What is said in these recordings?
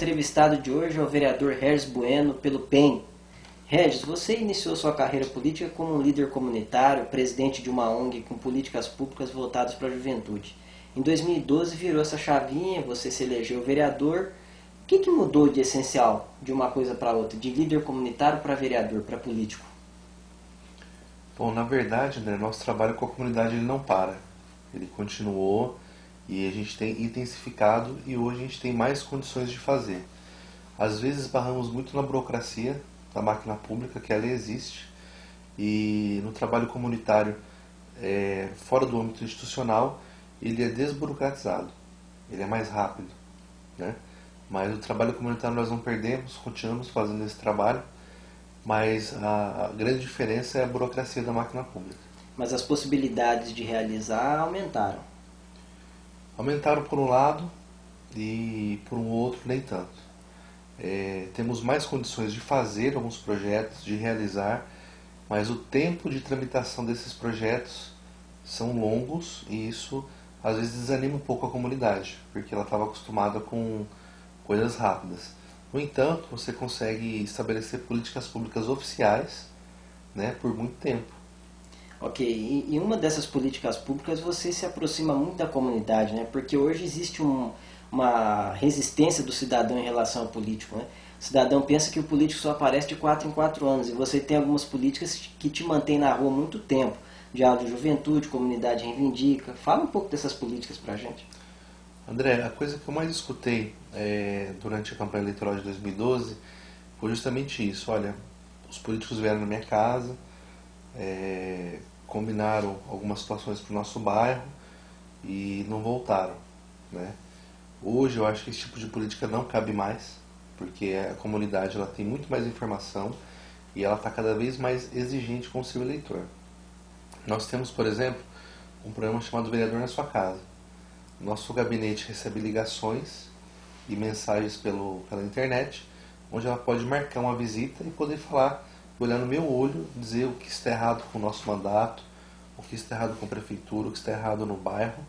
entrevistado de hoje é o vereador Regis Bueno, pelo PEN. Regis, você iniciou sua carreira política como um líder comunitário, presidente de uma ONG com políticas públicas voltadas para a juventude. Em 2012 virou essa chavinha, você se elegeu vereador. O que mudou de essencial de uma coisa para outra, de líder comunitário para vereador, para político? Bom, na verdade, né, nosso trabalho com a comunidade ele não para. Ele continuou e a gente tem intensificado e hoje a gente tem mais condições de fazer. Às vezes esbarramos muito na burocracia da máquina pública, que ela existe, e no trabalho comunitário, fora do âmbito institucional, ele é desburocratizado, ele é mais rápido, né? Mas o trabalho comunitário nós não perdemos, continuamos fazendo esse trabalho, mas a grande diferença é a burocracia da máquina pública. Mas as possibilidades de realizar aumentaram. Aumentaram por um lado e por um outro nem tanto. Temos mais condições de fazer alguns projetos, de realizar, mas o tempo de tramitação desses projetos são longos e isso às vezes desanima um pouco a comunidade, porque ela estava acostumada com coisas rápidas. No entanto, você consegue estabelecer políticas públicas oficiais, né, por muito tempo. Ok, e uma dessas políticas públicas você se aproxima muito da comunidade, né? Porque hoje existe uma resistência do cidadão em relação ao político, né? O cidadão pensa que o político só aparece de 4 em 4 anos e você tem algumas políticas que te mantêm na rua muito tempo. Diálogo de Juventude, Comunidade Reivindica. Fala um pouco dessas políticas pra gente. André, a coisa que eu mais escutei durante a campanha eleitoral de 2012 foi justamente isso. Olha, os políticos vieram na minha casa, combinaram algumas situações para o nosso bairro e não voltaram, né? Hoje eu acho que esse tipo de política não cabe mais, porque a comunidade ela tem muito mais informação e ela está cada vez mais exigente com o seu eleitor. Nós temos, por exemplo, um programa chamado Vereador na Sua Casa. Nosso gabinete recebe ligações e mensagens pela internet, onde ela pode marcar uma visita e poder falar, olhar no meu olho, dizer o que está errado com o nosso mandato, o que está errado com a prefeitura, o que está errado no bairro,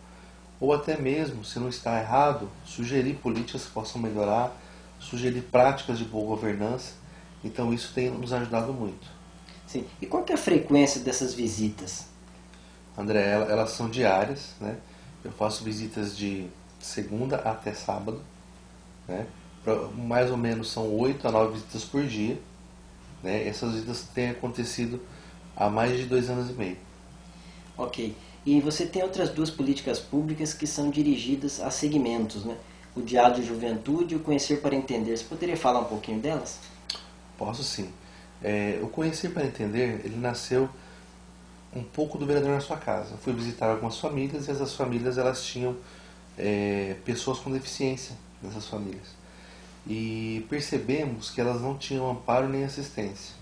ou até mesmo, se não está errado, sugerir políticas que possam melhorar, sugerir práticas de boa governança. Então isso tem nos ajudado muito. Sim. E qual que é a frequência dessas visitas? André, elas são diárias, né? Eu faço visitas de segunda até sábado, né? Mais ou menos são 8 a 9 visitas por dia, né? Essas visitas têm acontecido há mais de 2 anos e meio. Ok. E você tem outras duas políticas públicas que são dirigidas a segmentos, né? O Diálogo de Juventude e o Conhecer para Entender. Você poderia falar um pouquinho delas? Posso sim. O Conhecer para Entender, ele nasceu um pouco do Vereador na Sua Casa. Eu fui visitar algumas famílias e essas famílias elas tinham pessoas com deficiência nessas famílias. E percebemos que elas não tinham amparo nem assistência.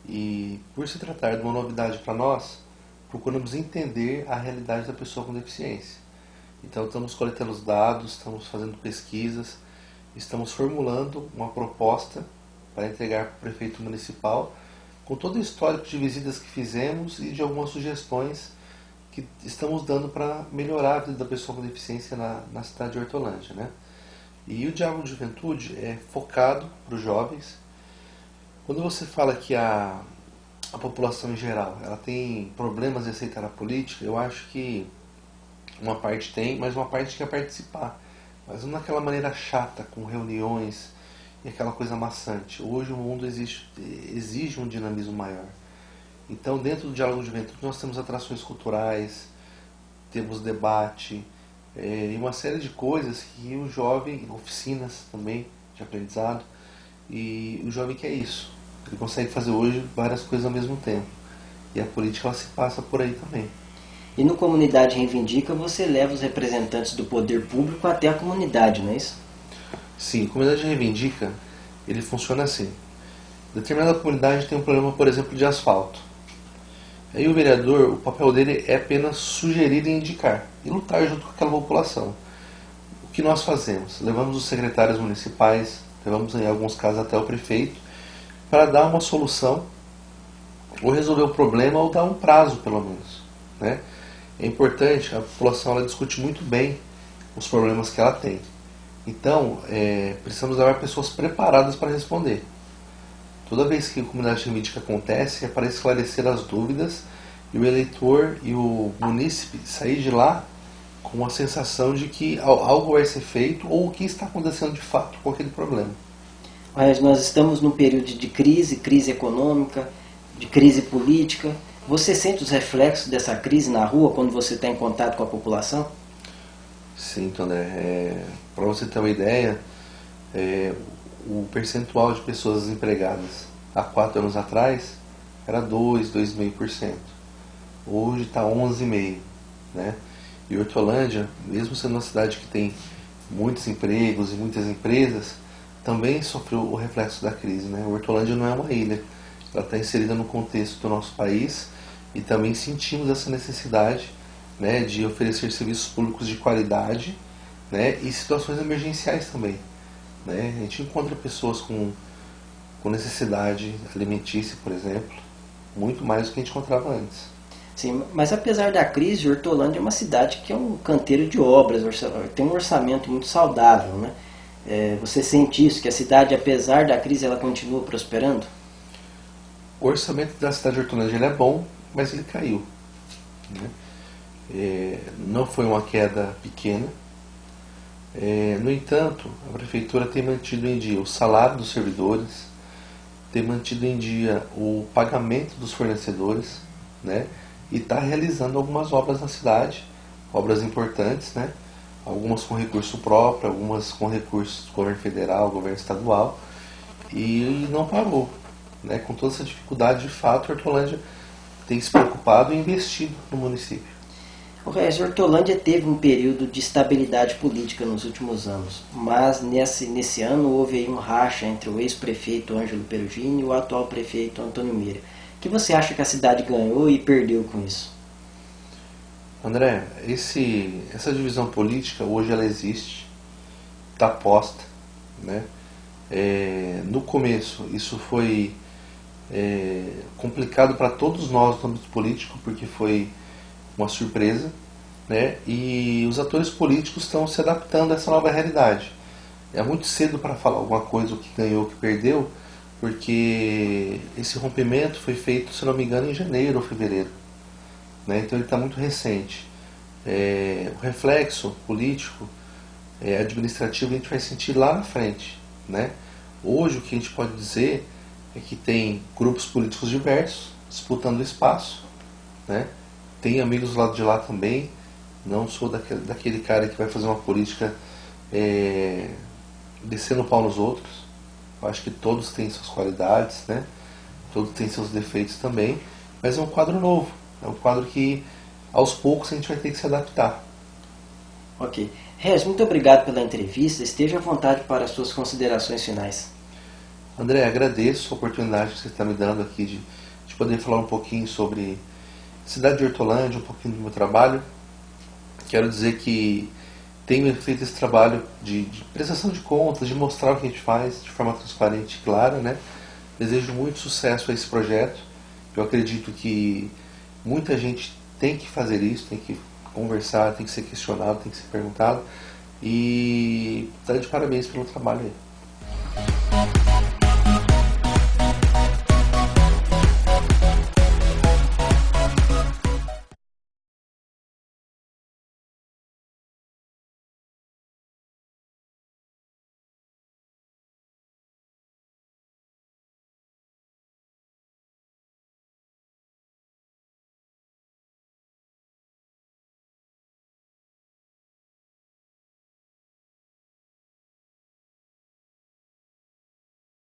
E por se tratar de uma novidade para nós, procuramos entender a realidade da pessoa com deficiência. Então estamos coletando os dados, estamos fazendo pesquisas, estamos formulando uma proposta para entregar para o prefeito municipal, com todo o histórico de visitas que fizemos e de algumas sugestões que estamos dando para melhorar a vida da pessoa com deficiência na cidade de Hortolândia, né? E o Diálogo de Juventude é focado para os jovens. Quando você fala que a população em geral ela tem problemas de aceitar a política, eu acho que uma parte tem, mas uma parte quer participar. Mas não daquela maneira chata, com reuniões e aquela coisa maçante. Hoje o mundo exige um dinamismo maior. Então, dentro do Diálogo de Juventude, nós temos atrações culturais, temos debate, e uma série de coisas que o jovem, oficinas também de aprendizado, e o jovem quer isso. Ele consegue fazer hoje várias coisas ao mesmo tempo. E a política ela se passa por aí também. E no Comunidade Reivindica você leva os representantes do poder público até a comunidade, não é isso? Sim, a Comunidade Reivindica, ele funciona assim. Determinada comunidade tem um problema, por exemplo, de asfalto. Aí o vereador, o papel dele é apenas sugerir e indicar, e lutar junto com aquela população. O que nós fazemos? Levamos os secretários municipais, levamos em alguns casos até o prefeito, para dar uma solução, ou resolver o problema, ou dar um prazo pelo menos, né? É importante, a população ela discute muito bem os problemas que ela tem. Então, precisamos levar pessoas preparadas para responder. Toda vez que a comunidade jurídica acontece, é para esclarecer as dúvidas e o eleitor e o munícipe sair de lá com a sensação de que algo vai ser feito ou o que está acontecendo de fato com aquele problema. Mas nós estamos num período de crise, crise econômica, de crise política. Você sente os reflexos dessa crise na rua quando você está em contato com a população? Sim, então, para você ter uma ideia, o percentual de pessoas desempregadas há 4 anos atrás era 2,5%. Hoje está 11,5%. Né? E Hortolândia, mesmo sendo uma cidade que tem muitos empregos e muitas empresas, também sofreu o reflexo da crise. Né? Hortolândia não é uma ilha, ela está inserida no contexto do nosso país e também sentimos essa necessidade, né, de oferecer serviços públicos de qualidade, né, e situações emergenciais também. Né? A gente encontra pessoas com necessidade alimentícia, por exemplo, muito mais do que a gente encontrava antes. Sim, mas apesar da crise, Hortolândia é uma cidade que é um canteiro de obras, tem um orçamento muito saudável, né? Você sente isso, que a cidade, apesar da crise, ela continua prosperando? O orçamento da cidade de Hortolândia ele é bom, mas ele caiu. Né? Não foi uma queda pequena. No entanto, a prefeitura tem mantido em dia o salário dos servidores, tem mantido em dia o pagamento dos fornecedores, né? E está realizando algumas obras na cidade, obras importantes, né? Algumas com recurso próprio, algumas com recursos do governo federal, governo estadual, e não parou. Né? Com toda essa dificuldade, de fato, a Hortolândia tem se preocupado e investido no município. O Regis, Hortolândia teve um período de estabilidade política nos últimos anos, mas nesse ano houve aí um racha entre o ex-prefeito Ângelo Perugini e o atual prefeito Antônio Meira. O que você acha que a cidade ganhou e perdeu com isso? André, essa divisão política hoje ela existe, está posta. Né? No começo isso foi complicado para todos nós no âmbito político, porque foi uma surpresa, né? E os atores políticos estão se adaptando a essa nova realidade. É muito cedo para falar alguma coisa, o que ganhou, o que perdeu, porque esse rompimento foi feito, se não me engano, em janeiro ou fevereiro. Né? Então ele está muito recente. O reflexo político, administrativo, a gente vai sentir lá na frente. Né? Hoje o que a gente pode dizer é que tem grupos políticos diversos disputando espaço. Né? Tem amigos do lado de lá também. Não sou daquele cara que vai fazer uma política descendo o pau nos outros. Eu acho que todos têm suas qualidades, né? Todos têm seus defeitos também. Mas é um quadro novo. É um quadro que aos poucos a gente vai ter que se adaptar. Ok. Regis, muito obrigado pela entrevista. Esteja à vontade para as suas considerações finais. André, agradeço a oportunidade que você está me dando aqui de poder falar um pouquinho sobre a cidade de Hortolândia, um pouquinho do meu trabalho. Quero dizer que tenho feito esse trabalho de prestação de contas, de mostrar o que a gente faz de forma transparente e clara. Né? Desejo muito sucesso a esse projeto. Eu acredito que muita gente tem que fazer isso, tem que conversar, tem que ser questionado, tem que ser perguntado. E está de parabéns pelo trabalho aí.